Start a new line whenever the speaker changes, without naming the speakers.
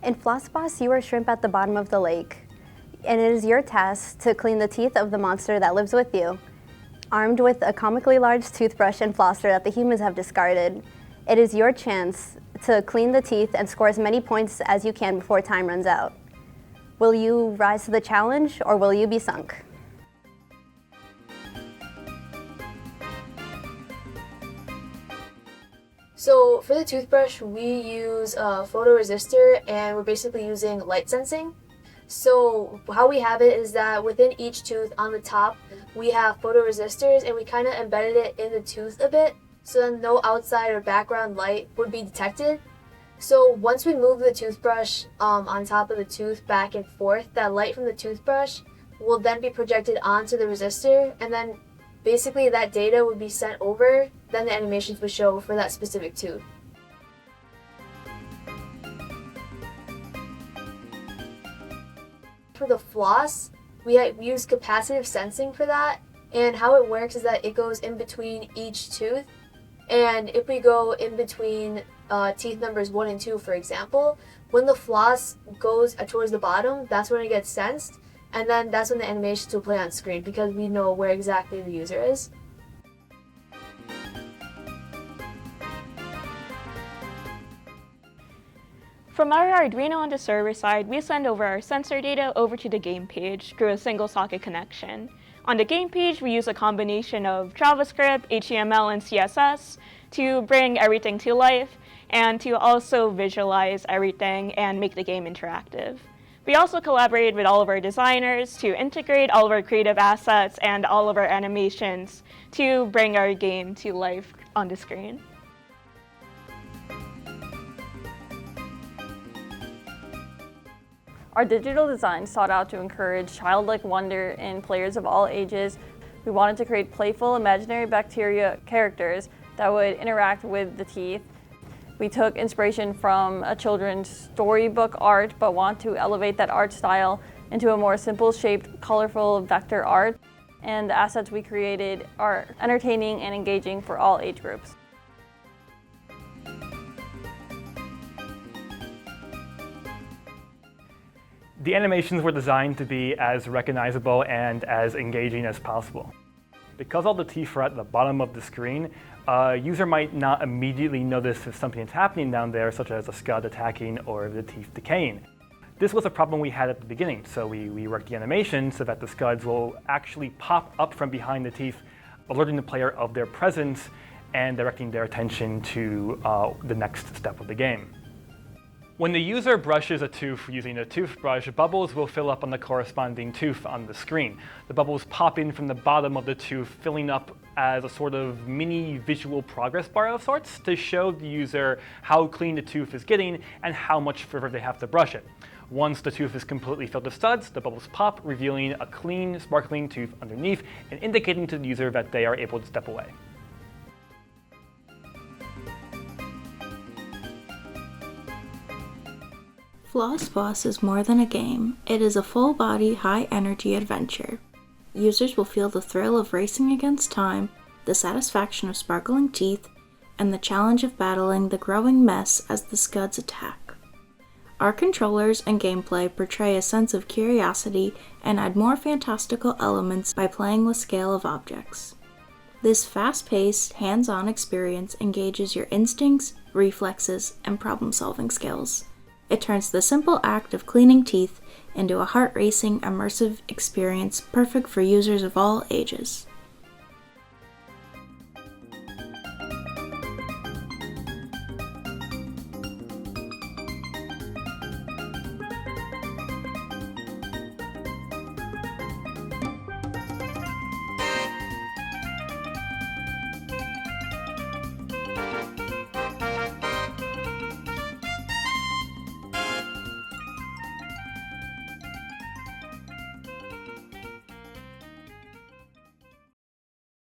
In Floss, you are shrimp at the bottom of the lake, and it is your task to clean the teeth of the monster that lives with you. Armed with a comically large toothbrush and flosser that the humans have discarded, it is your chance to clean the teeth and score as many points as you can before time runs out. Will you rise to the challenge, or will you be sunk?
So for the toothbrush, we use a photoresistor, and we're basically using light sensing. So how we have it is that within each tooth on the top, we have photoresistors, and we kind of embedded it in the tooth a bit, so then no outside or background light would be detected. So once we move the toothbrush on top of the tooth back and forth, that light from the toothbrush will then be projected onto the resistor, and then basically that data would be sent over, then the animations would show for that specific tooth. For the floss, we use capacitive sensing for that, and how it works is that it goes in between each tooth, and if we go in between teeth numbers 1 and 2, for example, when the floss goes towards the bottom, that's when it gets sensed, and then that's when the animations will play on screen because we know where exactly the user is.
From our Arduino on the server side, we send over our sensor data over to the game page through a single socket connection. On the game page, we use a combination of JavaScript, HTML, and CSS to bring everything to life and to also visualize everything and make the game interactive. We also collaborate with all of our designers to integrate all of our creative assets and all of our animations to bring our game to life on the screen.
Our digital design sought out to encourage childlike wonder in players of all ages. We wanted to create playful, imaginary bacteria characters that would interact with the teeth. We took inspiration from a children's storybook art, but want to elevate that art style into a more simple-shaped, colorful vector art. And the assets we created are entertaining and engaging for all age groups.
The animations were designed to be as recognizable and as engaging as possible. Because all the teeth are at the bottom of the screen, a user might not immediately notice if something is happening down there, such as a scud attacking or the teeth decaying. This was a problem we had at the beginning, so we worked the animation so that the scuds will actually pop up from behind the teeth, alerting the player of their presence and directing their attention to the next step of the game. When the user brushes a tooth using a toothbrush, bubbles will fill up on the corresponding tooth on the screen. The bubbles pop in from the bottom of the tooth, filling up as a sort of mini visual progress bar of sorts to show the user how clean the tooth is getting and how much further they have to brush it. Once the tooth is completely filled with studs, the bubbles pop, revealing a clean, sparkling tooth underneath and indicating to the user that they are able to step away.
Floss is more than a game. It is a full-body, high-energy adventure. Users will feel the thrill of racing against time, the satisfaction of sparkling teeth, and the challenge of battling the growing mess as the scuds attack. Our controllers and gameplay portray a sense of curiosity and add more fantastical elements by playing with scale of objects. This fast-paced, hands-on experience engages your instincts, reflexes, and problem-solving skills. It turns the simple act of cleaning teeth into a heart-racing, immersive experience perfect for users of all ages.